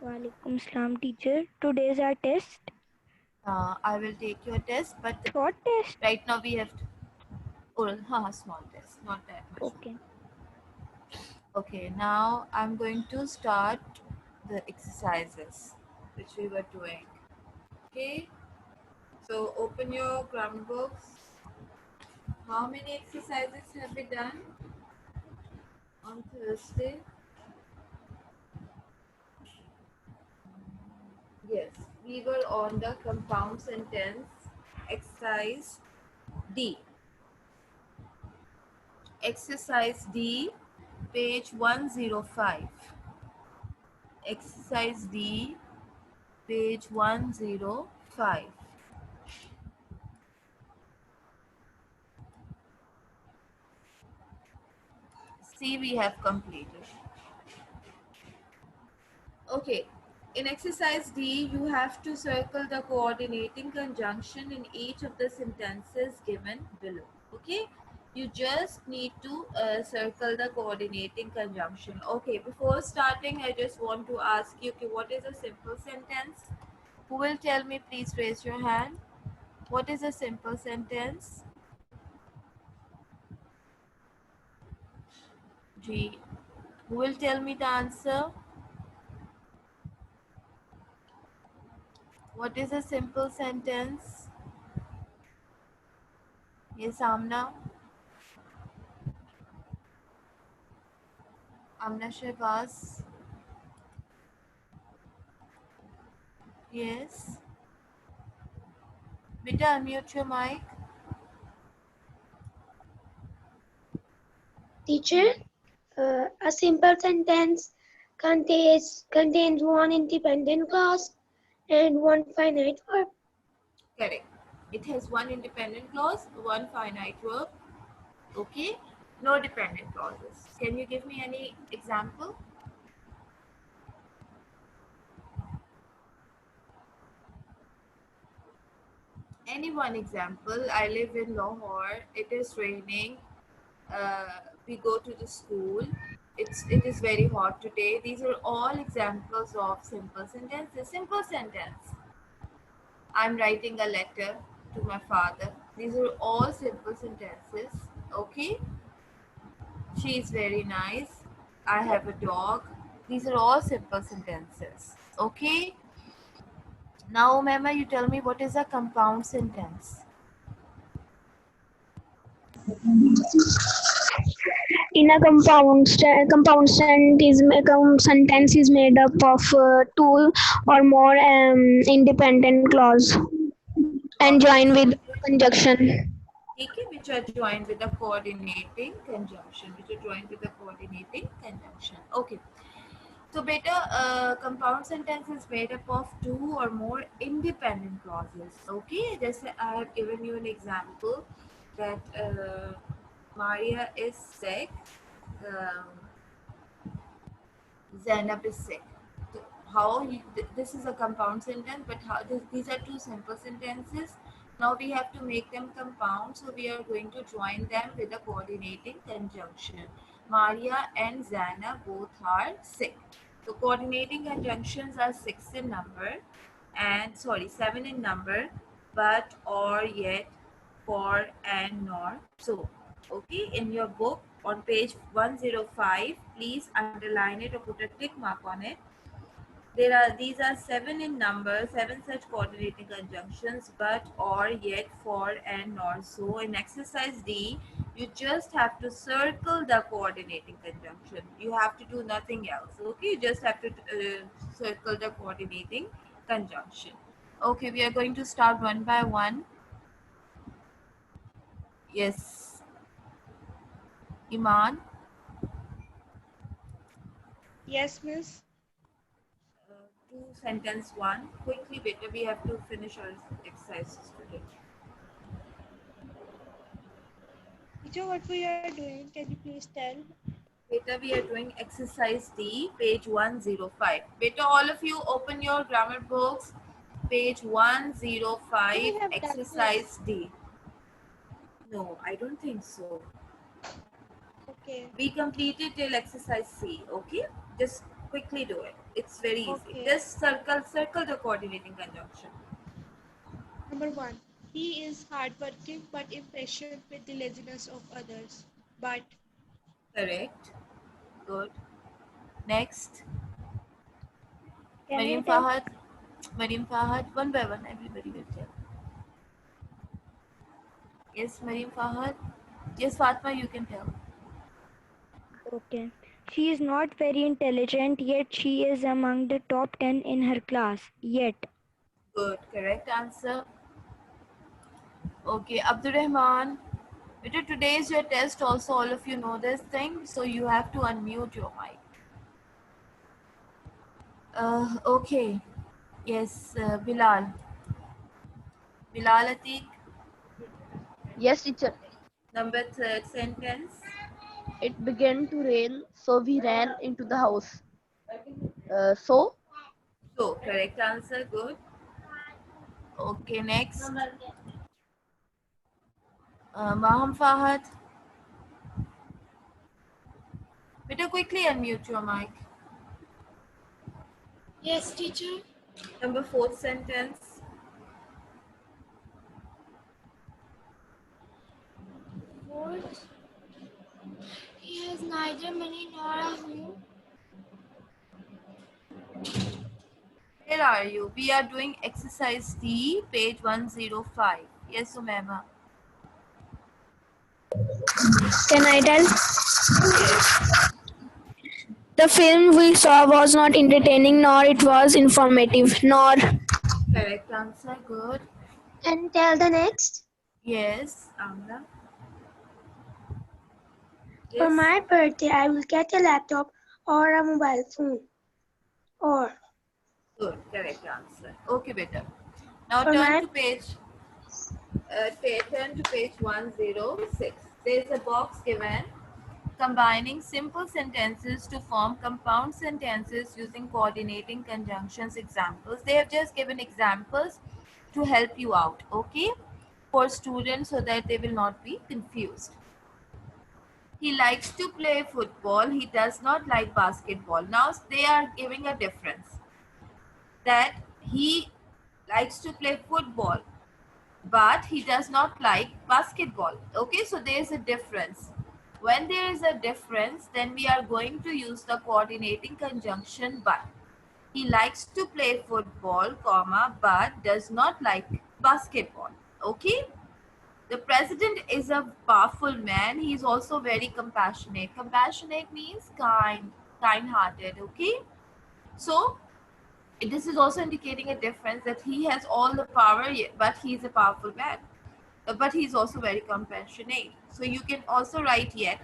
Walaikum Salam teacher. Today's our test. I will take your test, but Short test. right now we have oral, small test, not that much. Okay. Okay, now I'm going to start the exercises which we were doing. Okay, so open your grammar books. How many exercises have we done on Thursday? Yes, we were on the compound sentence exercise D. Exercise D, page 105. Exercise D, page 105. See, we have completed. Okay, in exercise D, you have to circle the coordinating conjunction in each of the sentences given below. Okay, you just need to circle the coordinating conjunction. Okay, before starting, I just want to ask you, okay, what is a simple sentence? Who will tell me? Please raise your hand. What is a simple sentence? G. Who will tell me the answer? What is a simple sentence? Yes, Amna. Amna Shehbaz. Yes. Beta, unmute your mic. Teacher, a simple sentence contains one independent clause and one finite verb. Correct. It has one independent clause, one finite verb. Okay. No dependent clauses. Can you give me any example? Any one example. I live in Lahore. It is raining. We go to the school. It is very hot today. These are all examples of simple sentences. Simple sentence. I'm writing a letter to my father. These are all simple sentences. Okay. She is very nice. I have a dog. These are all simple sentences. Okay. Now, Mema, you tell me what is a compound sentence? In a sentence is made up of two or more independent clause and join Clauses. with conjunction. Okay, which are joined with a coordinating conjunction. Which are joined with a coordinating conjunction. Okay. So, beta, compound sentence is made up of two or more independent clauses. Okay, just I have given you an example that Maria is sick, um, Zainab is sick. So how this is a compound sentence, but how these are two simple sentences. Now we have to make them compound, so we are going to join them with a coordinating conjunction. Maria and Zainab both are sick. So coordinating conjunctions are six in number, and sorry, seven in number, but, or, yet, for, and, nor. So, okay, in your book on page 105, please underline it or put a tick mark on it. These are seven in number, seven such coordinating conjunctions, but, or, yet, for, and, nor. So in exercise D, you just have to circle the coordinating conjunction. You have to do nothing else. Okay, you just have to circle the coordinating conjunction. Okay, we are going to start one by one. Yes, Iman. Yes, miss. To sentence one. Quickly, better. We have to finish our exercises today. Teacher, what we are doing? Can you please tell? Beta, we are doing exercise D, page 105. Beta, all of you open your grammar books, page Teacher, 105, we have done this. exercise D. No, I don't think so. Okay. We completed till exercise C, okay? Just Quickly do it. It's very easy. Okay. Just circle the coordinating conjunction. Number 1. He is hardworking but impatient with the laziness of others. But Correct. Good. Next. Can I Mariam tell? Fahad. Mariam Fahad. One by one, everybody will tell. Yes, Mariam Fahad. Yes, Fatma, you can tell. Okay. She is not very intelligent, yet she is among the top 10 in her class. Yet. Good. Correct answer. Okay, Abdurrahman. Today is your test also. All of you know this thing. So you have to unmute your mic. Okay. Yes, Bilal. Bilal Atiq. Yes, teacher. Number third sentence. It began to rain, so we ran into the house. So, So, correct answer. Good. Okay, next. Maham Fahad. Better quickly unmute your mic. Yes, teacher. Number fourth sentence. Fourth, he has neither money nor a home. Where are you? We are doing exercise D, page 105. Yes, Umema. Can I tell? Yes. The film we saw was not entertaining, nor it was informative, nor Correct answer. Good. And tell the next. Yes, Amna. For Yes. my birthday, I will get a laptop or a mobile phone. Or Good. Correct answer. Okay, better. Now for turn my to page. Turn to page 106. There is a box given combining simple sentences to form compound sentences using coordinating conjunctions examples. They have just given examples to help you out, okay, for students so that they will not be confused. He likes to play football. He does not like basketball. Now they are giving a difference that he likes to play football but he does not like basketball. Okay, so there is a difference. When there is a difference, then we are going to use the coordinating conjunction but. He likes to play football, comma, but does not like basketball. Okay, the president is a powerful man. He is also very compassionate. Compassionate means kind-hearted. Okay, so this is also indicating a difference that he has all the power, but he is a powerful man. But he is also very compassionate. So you can also write yet.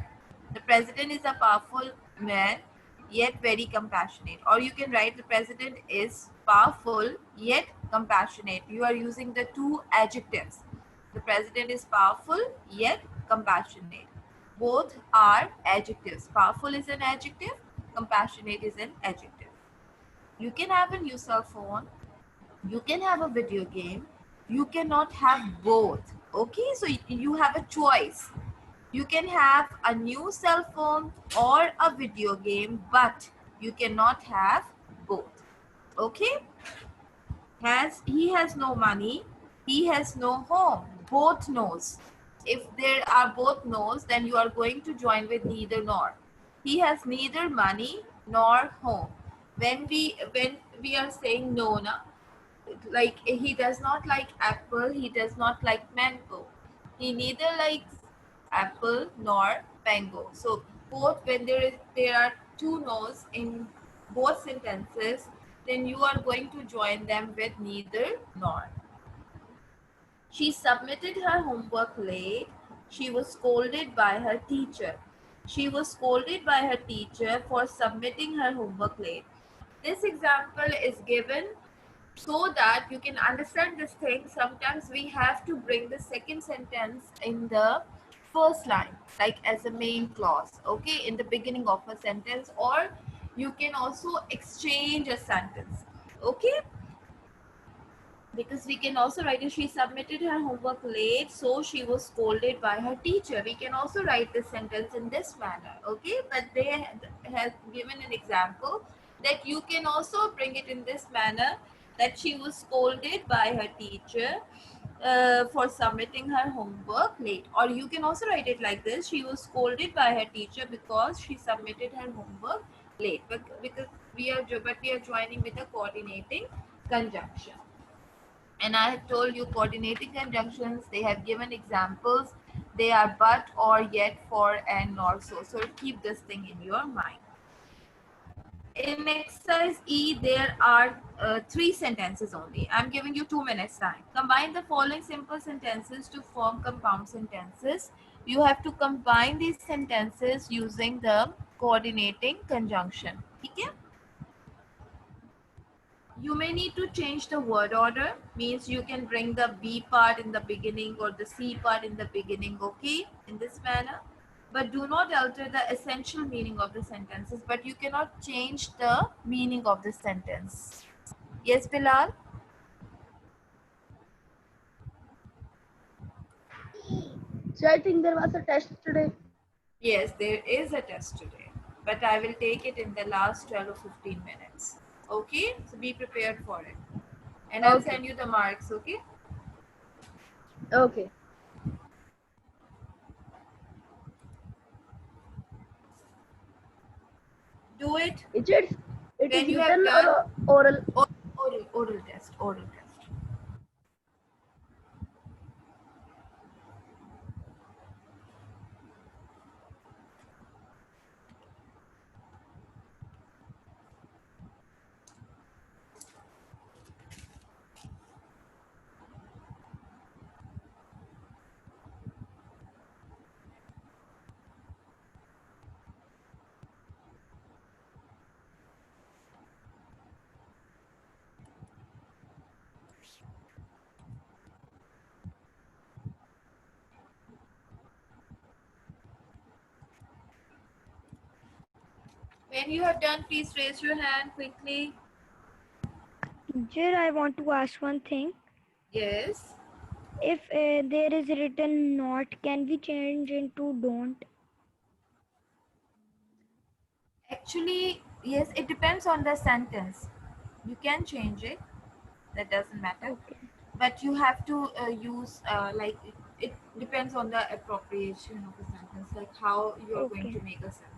The president is a powerful man, yet very compassionate. Or you can write the president is powerful, yet compassionate. You are using the two adjectives. The president is powerful, yet compassionate. Both are adjectives. Powerful is an adjective, compassionate is an adjective. You can have a new cell phone, you can have a video game, you cannot have both. Okay, so you have a choice. You can have a new cell phone or a video game, but you cannot have both. Okay, he has no money, he has no home. Both no's. If there are both no's, then you are going to join with neither nor. He has neither money nor home. When we are saying no na, like he does not like apple, he does not like mango. He neither likes apple nor mango. So both, when there are two no's in both sentences, then you are going to join them with neither nor. She submitted her homework late. She was scolded by her teacher. She was scolded by her teacher for submitting her homework late. This example is given so that you can understand this thing. Sometimes we have to bring the second sentence in the first line, like as a main clause, okay, in the beginning of a sentence, or you can also exchange a sentence, okay, because we can also write it, she submitted her homework late, so she was scolded by her teacher. We can also write this sentence in this manner, okay, but they have given an example that you can also bring it in this manner, that she was scolded by her teacher for submitting her homework late. Or you can also write it like this: she was scolded by her teacher because she submitted her homework late. But because we are joining with a coordinating conjunction. And I have told you coordinating conjunctions, they have given examples. They are but, or, yet, for, and, nor, so. So keep this thing in your mind. In exercise E, there are 3 sentences only. I'm giving you 2 minutes time. Combine the following simple sentences to form compound sentences. You have to combine these sentences using the coordinating conjunction. Okay? You may need to change the word order, means you can bring the B part in the beginning or the C part in the beginning, okay, in this manner. But do not alter the essential meaning of the sentences, but you cannot change the meaning of the sentence. Yes, Bilal? So I think there was a test today. Yes, there is a test today, but I will take it in the last 12 or 15 minutes. Okay, so be prepared for it. And I'll Okay. send you the marks, okay? Okay. Do it. It When is you have written done, or oral. oral test, oral test. When you have done, please raise your hand quickly. Teacher, I want to ask one thing. Yes. If there is written not, can we change into don't? Actually, yes, it depends on the sentence. You can change it. That doesn't matter. Okay. But you have to use, it depends on the appropriation of the sentence, like how you are going Okay. to make a sentence.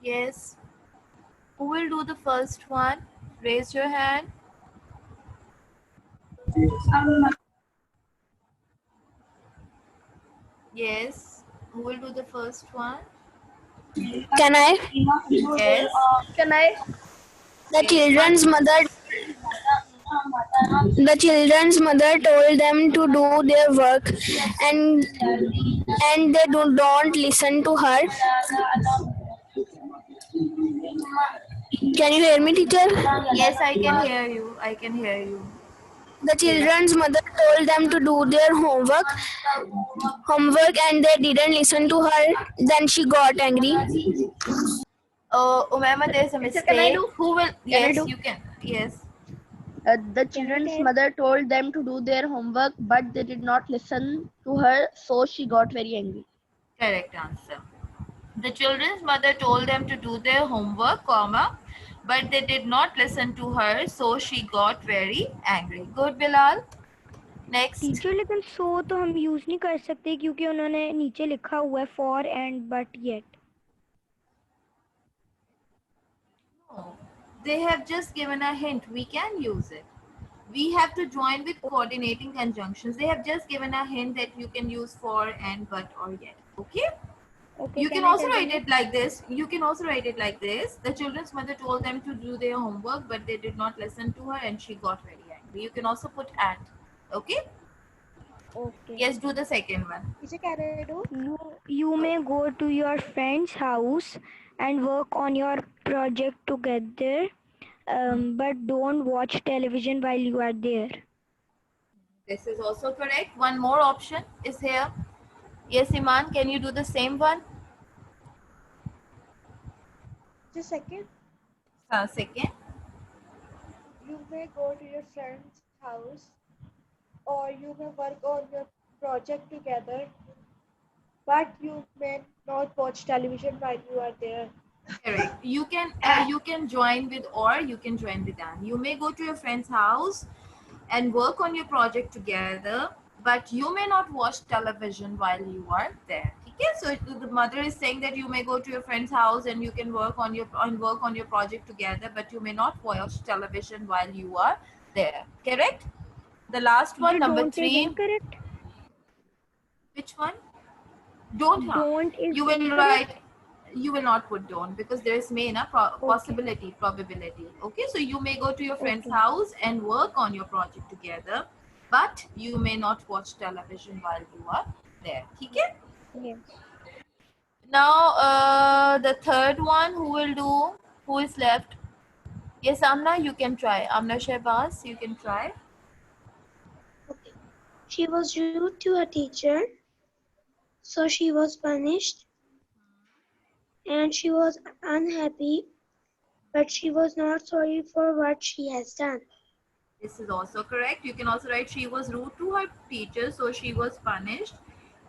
Yes. Who will do the first one? Raise your hand. Yes. Who will do the first one? Can I? Yes. Can I? The Yes. children's mother the children's mother told them to do their work, and they don't listen to her. Can you hear me, teacher? Yes, I can hear you. I can hear you. The children's mother told them to do their homework, and they didn't listen to her. Then she got angry. Oh, Umaima, there's a Teacher, can I mistake. do? Who will? I Yes, do? you can. Yes. The children's mother told them to do their homework, but they did not listen to her, so she got very angry. Correct answer. The children's mother told them to do their homework, comma, but they did not listen to her, so she got very angry. Good, Bilal. Next. Teacher लेकिन सो तो हम use नहीं कर सकते क्योंकि उन्होंने नीचे लिखा हुआ है for and but yet. No, they have just given a hint. We can use it. We have to join with coordinating conjunctions. They have just given a hint that you can use for, and, but, or, yet. Okay? Okay, You can also write it like this. You can also write it like this. The children's mother told them to do their homework, but they did not listen to her, and she got very angry. You can also put at. Okay. Okay. Yes, do the second one. Teacher, can I do? You may go to your friend's house and work on your project together, but don't watch television while you are there. This is also correct. One more option is here. Yes, Iman, can you do the same one? Just a second. Second. You may go to your friend's house or you may work on your project together, but you may not watch television while you are there. Correct. You can join with or you can join with and. You may go to your friend's house and work on your project together, but you may not watch television while you are there. Okay, so the mother is saying that you may go to your friend's house and you can work on your project together, but you may not watch television while you are there. Correct. The last one, number Don't is 3. incorrect. Which one? Don't. Don't is You will incorrect. write. You will not put don't because there is may na possibility, probability. Okay, so you may go to your friend's Okay. house and work on your project together, but you may not watch television while you are there. Okay. Yes. Now the third one, who will do? Who is left? Yes, Amna, you can try. Amna Shehbaz, you can try. Okay. She was rude to her teacher, so she was punished, and she was unhappy, but she was not sorry for what she has done. This is also correct. You can also write she was rude to her teacher, so she was punished,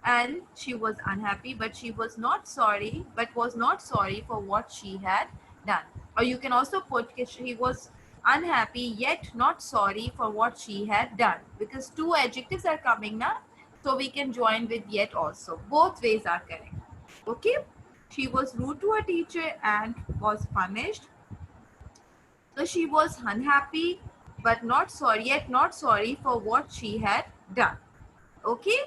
and she was unhappy, but she was not sorry, but was not sorry for what she had done. Or you can also put she was unhappy yet not sorry for what she had done, because two adjectives are coming now, so we can join with yet also. Both ways are correct. Okay, she was rude to her teacher and was punished. So she was unhappy, but not sorry, yet not sorry for what she had done. Okay?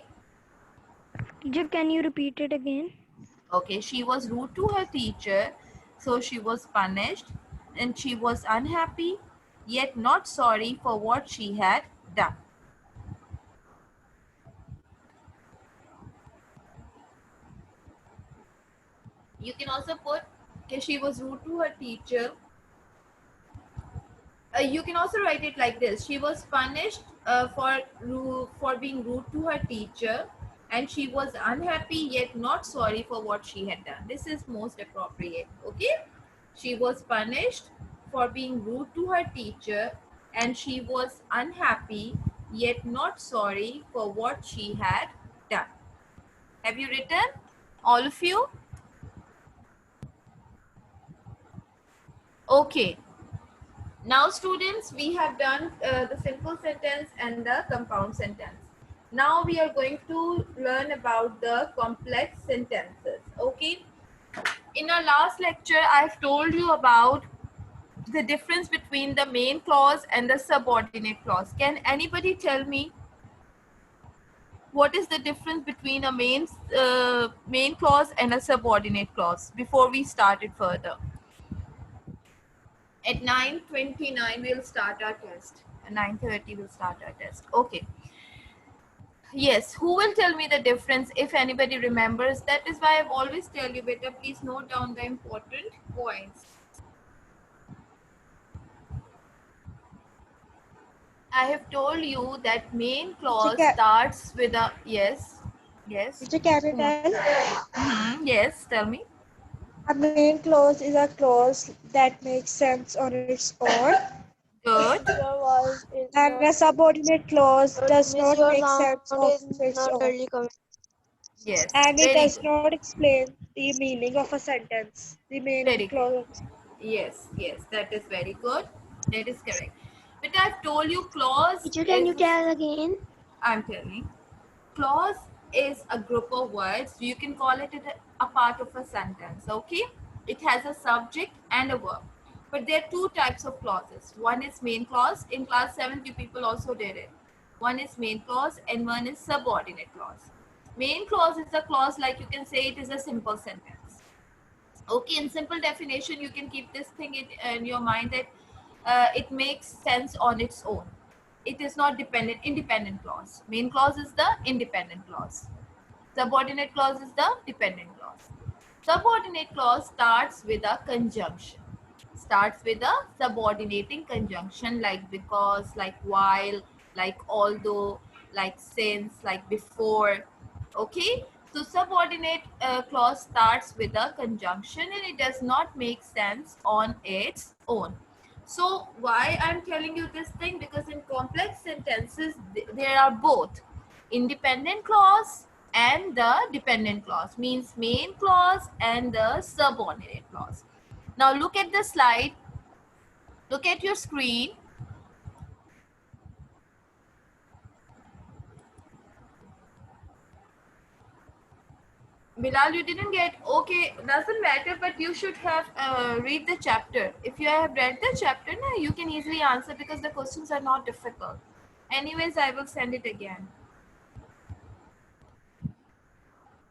Teacher, can you repeat it again? Okay, she was rude to her teacher, so she was punished, and she was unhappy, yet not sorry for what she had done. You can also put okay, she was rude to her teacher. You can also write it like this: she was punished for being rude to her teacher, and she was unhappy yet not sorry for what she had done. This is most appropriate. Okay, she was punished for being rude to her teacher, and she was unhappy yet not sorry for what she had done. Have you written, all of you? Okay. Now students, we have done the simple sentence and the compound sentence. Now we are going to learn about the complex sentences. Okay. In our last lecture, I have told you about the difference between the main clause and the subordinate clause. Can anybody tell me what is the difference between a main clause and a subordinate clause before we start it further? At 9:29 we'll start our test. At 9:30 we'll start our test. Okay. Yes, who will tell me the difference if anybody remembers? That is why I've always tell you better please note down the important points. I have told you that main clause starts with a yes. Yes. Teacher, can I tell? Yes, tell me. A main clause is a clause that makes sense on its own. Good. And a subordinate clause does not make sense of its own. Yes. And it Very does good. not explain the meaning of a sentence. The main Very good. clause. Yes, yes, that is very good. That is correct. But I've told you clause. Teacher, can you tell again? I'm telling. Clause is a group of words. You can call it a part of a sentence. Okay. It has a subject and a verb. But there are two types of clauses. One is main clause. In class 7, you people also did it. One is main clause and one is subordinate clause. Main clause is a clause like you can say it is a simple sentence. Okay, in simple definition, you can keep this thing in your mind that it makes sense on its own. it is not dependent, independent clause. Main clause is the independent clause. Subordinate clause is the dependent clause. Subordinate clause starts with a conjunction. Starts with a subordinating conjunction like because, like while, like although, like since, like before. Okay, so subordinate clause starts with a conjunction and it does not make sense on its own. So why I'm telling you this thing? Because in complex sentences there are both independent clause and the dependent clause, means main clause and the subordinate clause. Now look at the slide, look at your screen. Bilal, you didn't get, okay, doesn't matter, but you should have read the chapter. If you have read the chapter, now you can easily answer because the questions are not difficult. Anyways, I will send it again.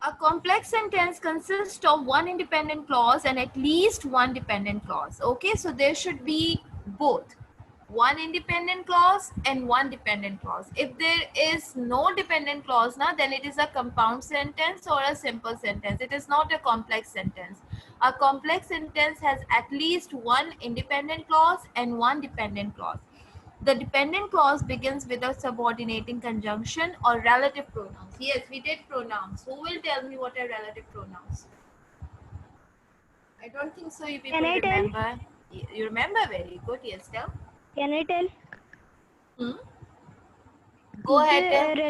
A complex sentence consists of one independent clause and at least one dependent clause. Okay, so there should be both one independent clause and one dependent clause. If there is no dependent clause now, then it is a compound sentence or a simple sentence. It is not a complex sentence. A complex sentence has at least one independent clause and one dependent clause. The dependent clause begins with a subordinating conjunction or relative pronouns. Yes, we did pronouns. Who will tell me what are relative pronouns? I don't think so. You people Can I tell? remember. You remember, very good. Yes, tell. Can I tell? Go ahead. Tell. The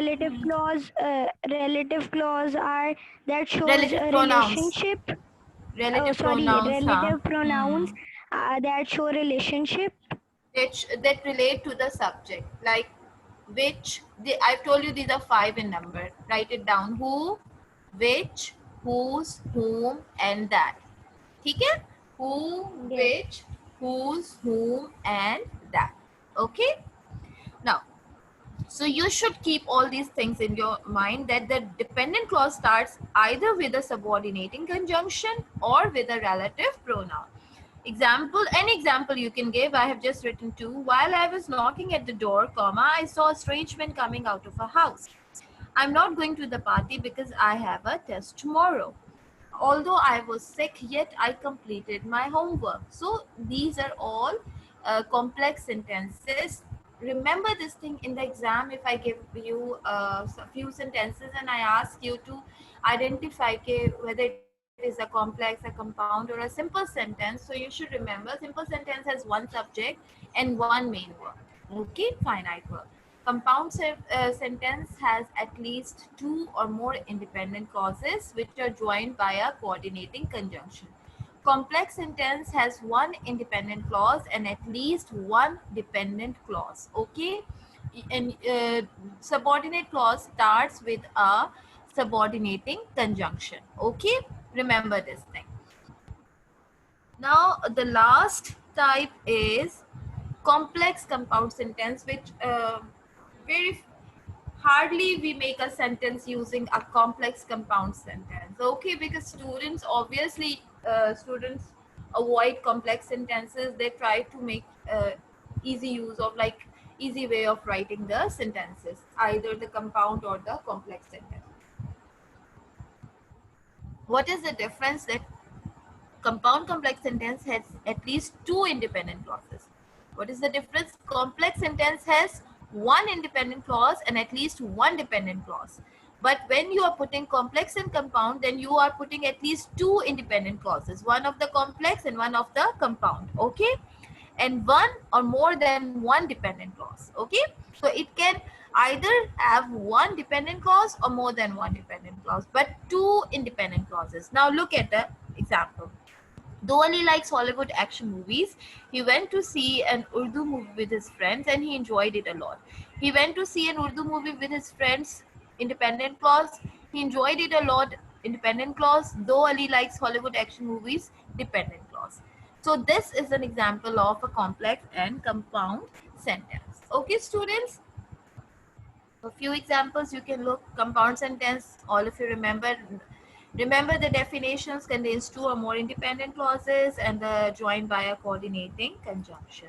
relative clause are that shows Relative a pronouns. relationship. Relative Sorry, pronouns. relative pronouns that show relationship. That relate to the subject, like which. I've told you these are 5 in number. Write it down. Who, which, whose, whom, and that. ठीक है? Who, which, whose, whom, and that. Okay? Now, so you should keep all these things in your mind, that the dependent clause starts either with a subordinating conjunction or with a relative pronoun. Example, any example you can give. I have just written 2. While I was knocking at the door, comma, I saw a strange man coming out of a house. I'm not going to the party because I have a test tomorrow. Although I was sick, yet I completed my homework. So these are all complex sentences. Remember this thing in the exam. If I give you a few sentences and I ask you to identify whether it is a complex, a compound, or a simple sentence, so you should remember simple sentence has one subject and one main verb. Okay, finite verb. Compound sentence has at least 2 or more independent clauses which are joined by a coordinating conjunction. Complex sentence has one independent clause and at least one dependent clause. Okay, and subordinate clause starts with a subordinating conjunction. Okay, remember this thing. Now the last type is complex compound sentence, which very hardly we make a sentence using a complex compound sentence. Okay, because students obviously students avoid complex sentences. They try to make easy use of, like, easy way of writing the sentences, either the compound or the complex sentence. What is the difference? That compound complex sentence has at least 2 independent clauses. What is the difference? Complex sentence has one independent clause and at least one dependent clause. But when you are putting complex and compound, then you are putting at least 2 independent clauses, one of the complex and one of the compound. Okay, and one or more than one dependent clause. Okay, so it can either have one dependent clause or more than one dependent clause, but 2 independent clauses. Now look at the example. Though Ali likes Hollywood action movies, he went to see an Urdu movie with his friends and he enjoyed it a lot. He went to see an Urdu movie with his friends, independent clause. He enjoyed it a lot, independent clause. Though Ali likes Hollywood action movies, dependent clause. So this is an example of a complex and compound sentence. Okay, students? A few examples you can look. Compound sentence, all of you remember. Remember the definitions contains 2 or more independent clauses and joined by a coordinating conjunction.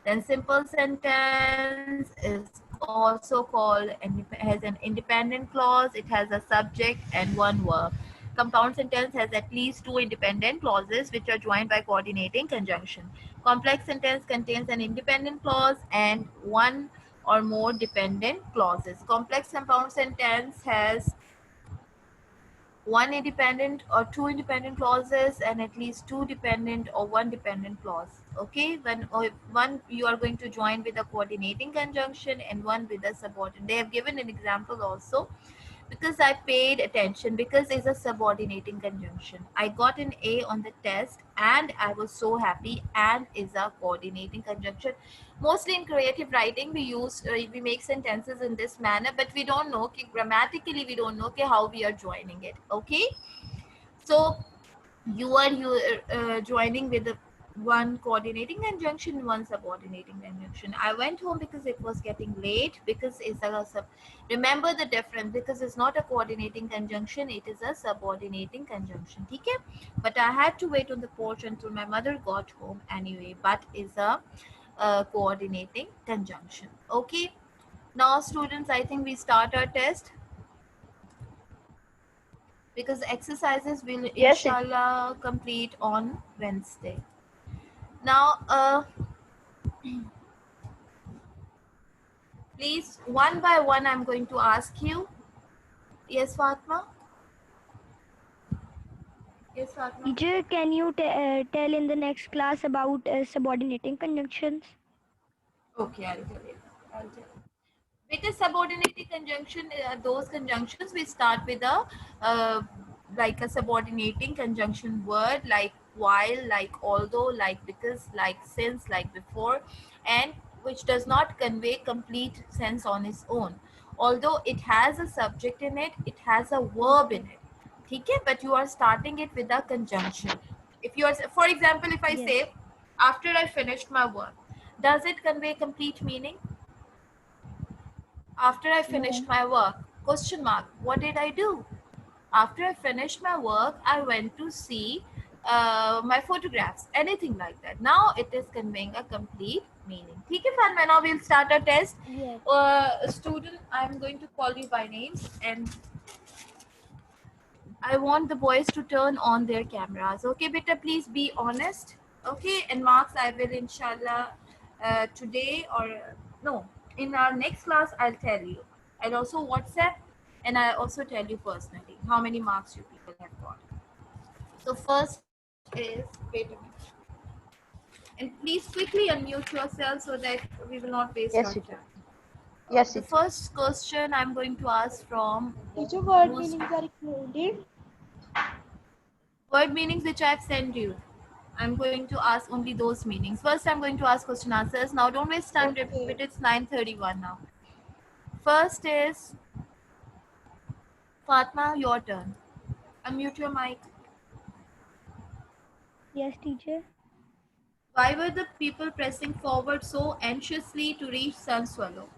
Then simple sentence is also called, has an independent clause, it has a subject and one verb. Compound sentence has at least two independent clauses which are joined by coordinating conjunction. Complex sentence contains an independent clause and one or more dependent clauses. Complex compound sentence has one independent or two independent clauses and at least two dependent or one dependent clause. Okay, when one you are going to join with a coordinating conjunction and one with a subordinate. They have given an example also. Because I paid attention, because it's a subordinating conjunction. I got an A on the test and I was so happy, and is a coordinating conjunction. Mostly in creative writing we make sentences in this manner, but we don't know grammatically, we don't know how we are joining it. Okay, so you are joining with the one coordinating conjunction, one subordinating conjunction. I went home because it was getting late, because it's a remember the difference, because it's not a coordinating conjunction, it is a subordinating conjunction. Okay, but I had to wait on the porch until my mother got home anyway, but is a coordinating conjunction. Okay, now students, I think we start our test, because exercises will Yes, teacher. inshallah complete on Wednesday. Now, please, one by one, I'm going to ask you. Yes, Fatma? Yes, Fatma? Teacher, can you tell in the next class about subordinating conjunctions? Okay, I'll tell you. I'll tell you. Because subordinating conjunction, those conjunctions, we start with a like a subordinating conjunction word, like while, like although, like because, like since, like before, and which does not convey complete sense on its own. Although it has a subject in it, it has a verb in it. Okay, but you are starting it with a conjunction. If you are, for example, if I Yes. say, after I finished my work, does it convey complete meaning? After I finished my work, question mark, what did I do? After I finished my work, I went to see my photographs, anything like that. Now it is conveying a complete meaning. Okay, fine. Now we'll start a test. Yes. Student, I'm going to call you by names, and I want the boys to turn on their cameras. Okay, beta, please be honest. Okay, and marks I will inshallah today, or no, in our next class I'll tell you. I'll also WhatsApp, and I also tell you personally how many marks you people have got. So first is, wait a minute. And please quickly unmute yourself so that we will not waste Yes, our teacher. time. Yes, The teacher. first question I'm going to ask from Teacher, word who's- meanings are included. word meanings which I've sent you. I'm going to ask only those meanings. First, I'm going to ask question answers. Now, don't waste time. Okay. It's 9:31 now. First is Fatma, your turn. Unmute your mic. Yes, teacher. Why were the people pressing forward so anxiously to reach Sun Swallow?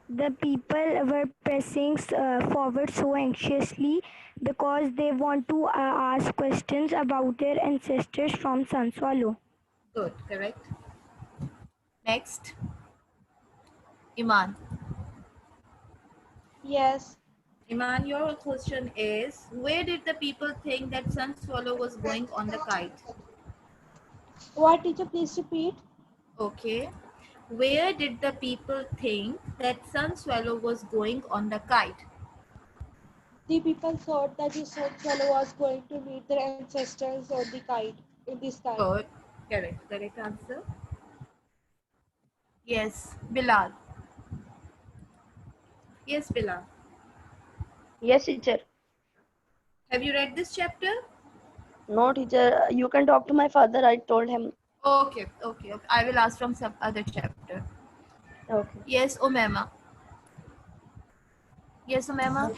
The people were pressing forward so anxiously because they want to ask questions about their ancestors from Sun Swallow. Good, correct. Next, Iman. Yes. Iman, your question is, where did the people think that Sun Swallow was going on the kite? What, teacher? Please repeat. Okay. Where did the people think that Sun Swallow was going on the kite? The people thought that the sun swallow was going to meet their ancestors on the kite in the sky. Good. Correct. Correct answer. Yes, Bilal. Yes, Bilal. Yes, teacher. Have you read this chapter? No, teacher. You can talk to my father. I told him. Okay. I will ask from some other chapter. Okay. Yes, Omema. Yes, Omema.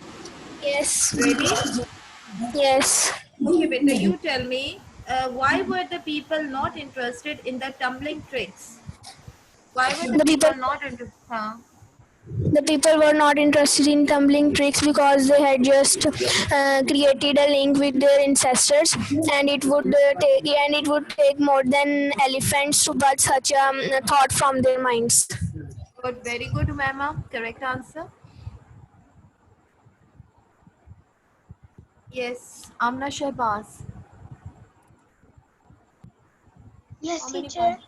Yes. Ready? Yes. Okay, beta, you tell me, why were the people not interested in the tumbling tricks? Why were the The people people not interested? Huh? The people were not interested in tumbling tricks because they had just created a link with their ancestors, and it would take more than elephants to put such a thought from their minds. Good, very good, Umaima. Correct answer. Yes, Amna Shehbaz. Yes, How many teacher. points?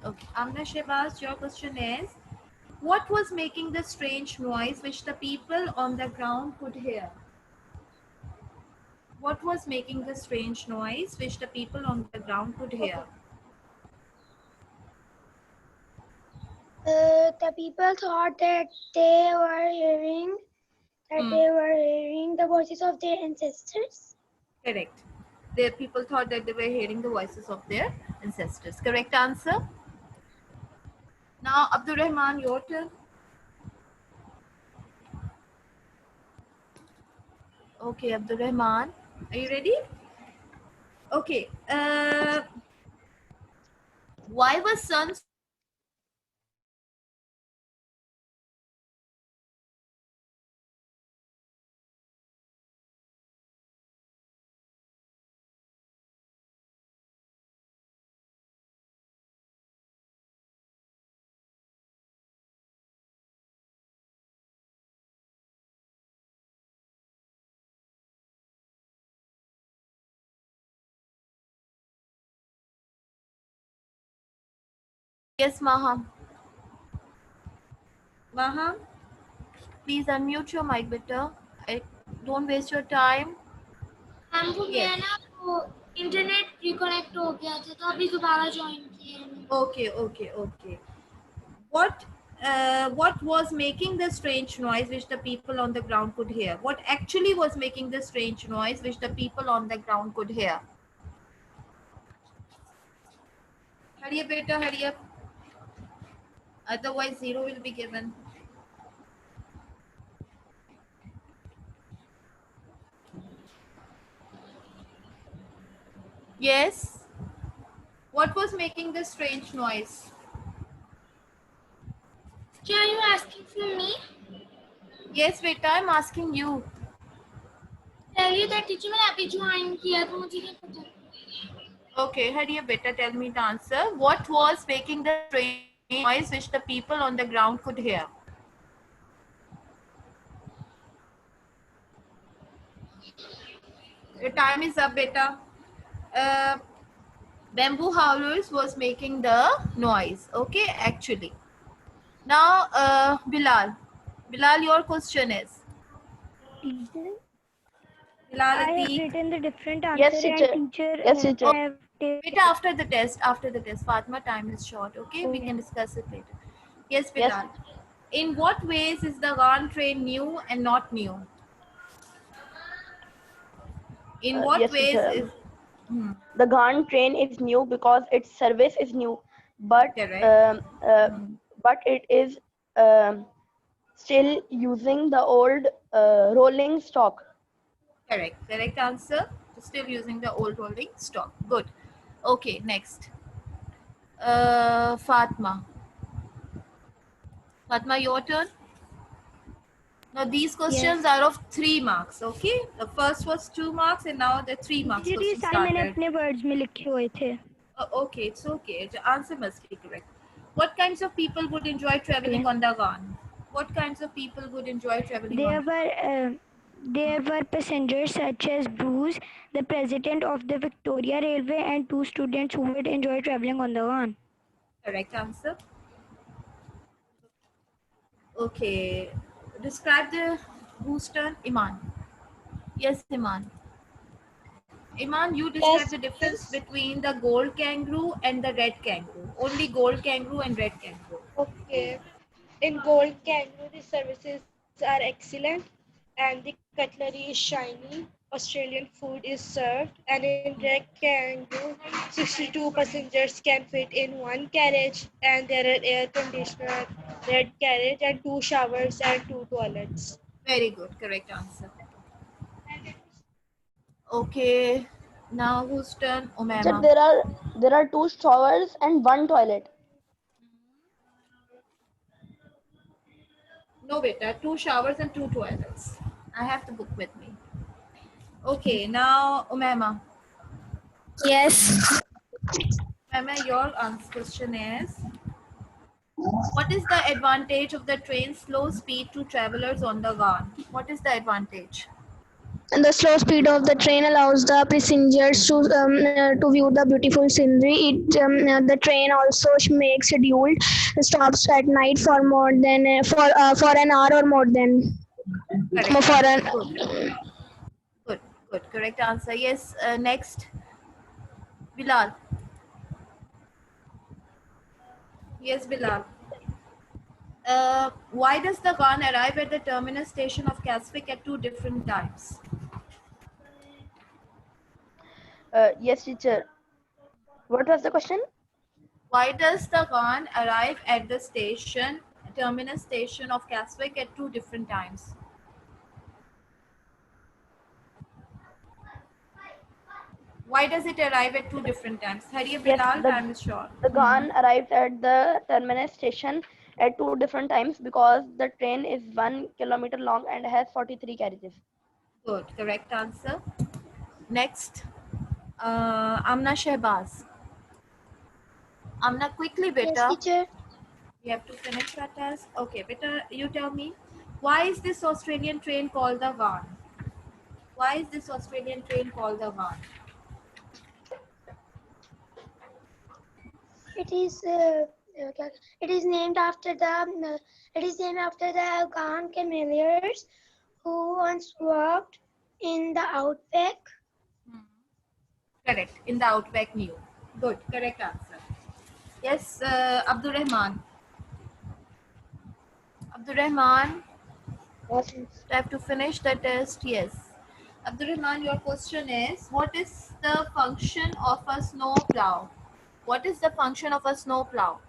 Okay, Amna Shehbaz, your question is, what was making the strange noise which the people on the ground could hear? What was making the strange noise which the people on the ground could hear? The people thought that they were hearing the voices of their ancestors. Correct. The people thought that they were hearing the voices of their ancestors. Correct answer. Now, Abdul Rahman, your turn. Okay, Abdul Rahman, are you ready? Okay. Why was sun? Yes, Maha. Maha, please unmute your mic, beta. Don't waste your time. Ma'am वो क्या है Yes. ना वो internet reconnect हो गया था तो अभी दोबारा ज्वाइन किए हैं। Okay, okay, okay. What was making the strange noise which the people on the ground could hear? What actually was making the strange noise which the people on the ground could hear? Hurry up, beta, hurry up. Otherwise, zero will be given. Yes. What was making the strange noise? Are you asking from me? Yes, beta, I'm asking you. Tell that teacher मैंने अभी join किया तो मुझे नहीं पता। Okay, hurry up, beta, tell me the answer. What was making the strange noise which the people on the ground could hear? Your time is up, beta. Uh, bamboo howlers was making the noise. Okay, actually. Now, Bilal. Bilal, your question is. Teacher, Bilal I have Ateek. written the different answer Yes, teacher. and teacher Yes, teacher. have Beta, after the test, Fatma, time is short. Okay, we can discuss it later. Yes, Yes, Bilal. In what ways is the GAN train new and not new? In what yes, ways teacher. is The GAN train is new because its service is new, but correct? but it is still using the old rolling stock. Correct. Correct answer. Still using the old rolling stock. Good. Okay, next. Fatma. Fatma, your turn. Now these questions are of 3 marks. Okay. The first was 2 marks and now the 3 marks teacher ये question सारे मैंने started. अपने words में लिखे हुए थे। Okay, it's okay. The answer must be correct. What kinds of people would enjoy traveling on the GAN? What kinds of people would enjoy traveling on the There were passengers such as Bruce, the president of the Victoria Railway, and 2 students who would enjoy traveling on the van. correct answer? Okay. Describe the booster, Iman. Yes, Iman. Iman, you describe Yes, the difference between the gold kangaroo and the red kangaroo. Only gold kangaroo and red kangaroo. okay. In Gold Kangaroo, the services are excellent and the cutlery is shiny. Australian food is served, and in Red Kangaroo, 62 passengers can fit in one carriage, and there are air conditioner, red carriage, and 2 showers and 2 toilets. Very good. Correct answer. Okay. Now whose turn? Teacher, Umaima. there are 2 showers and 1 toilet. No, beta. 2 showers and 2 toilets. I have the book with me. Okay, now Umema. Yes. Umema, your question is, what is the advantage of the train's slow speed to travelers on the Ghan? What is the advantage? And the slow speed of the train allows the passengers to view the beautiful scenery. The train also makes scheduled stops at night for more than for an hour or more than Correct for answer. an Good, good. Correct answer. Yes, next. Bilal. Yes, Bilal. Why does the Ghan arrive at the terminus station of Caswick at 2 different times? Yes, teacher. What was the question? Why does the Ghan arrive at the station, terminus station of Caswick at 2 different times? Why does it arrive at 2 different times? Hurry up, Yes, Bilal, time is short. the Ghan arrives at the terminus station at 2 different times because the train is 1 kilometer long and has 43 carriages. Good, correct answer. Next, Amna Shehbaz. Amna, quickly, Yes, beta. teacher. You have to finish that task. Okay, beta, you tell me. Why is this Australian train called the Ghan? Why is this Australian train called the Ghan? It is it is named after the Ghan cameliers who once worked in the outback. Correct, in the Outback New. Good, correct answer. Yes, Abdul Rahman. Abdul Rahman, Yes. I have to finish the test. Yes. Abdul Rahman, your question is, what is the function of a snow plow? What is the function of a snow plow?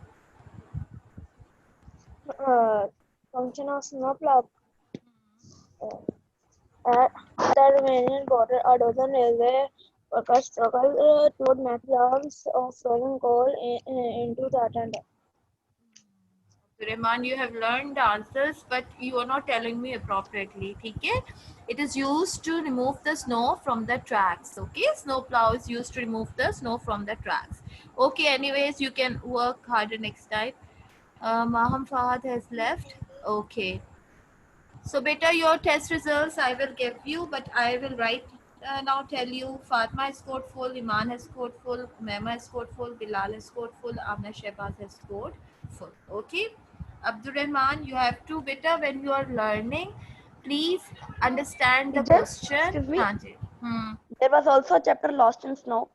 Function of snowplow. At the Romanian border, a dozen railway workers struggle to load massive lumps of frozen coal into the tender. Rahman, you have learned the answers, but you are not telling me appropriately. Okay? It is used to remove the snow from the tracks. Okay? Snow plow is used to remove the snow from the tracks. Okay, anyways, you can work harder next time. Maham Fahad has left. Okay. So, beta, your test results I will give you, but I will write now tell you Fatma has scored full, Iman has scored full, Mema has scored full, Bilal has scored full, Amna Shehbaz has scored full. Okay. Abdur Rahman, you have to, beta, when you are learning, please understand the Teacher, question. excuse me. Haan ji. There was also a chapter Lost in Snow.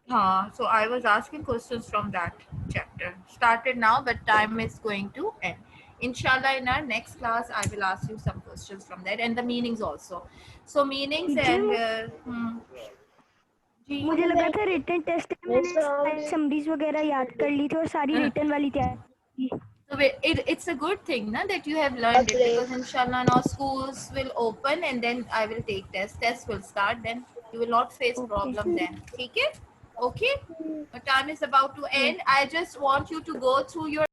So I was asking questions from that chapter. Started now, but time is going to end. Inshallah, in our next class, I will ask you some questions from that and the meanings also. So meanings and जी मुझे लगा था written test में मैंने सारी summaries वगैरह याद कर ली थी और सारी रिटन वाली तैयार की. So it's a good thing na, that you have learned it, because inshallah now schools will open and then I will take tests. Tests will start, then you will not face problem then. Okay? Okay? The time is about to end. I just want you to go through your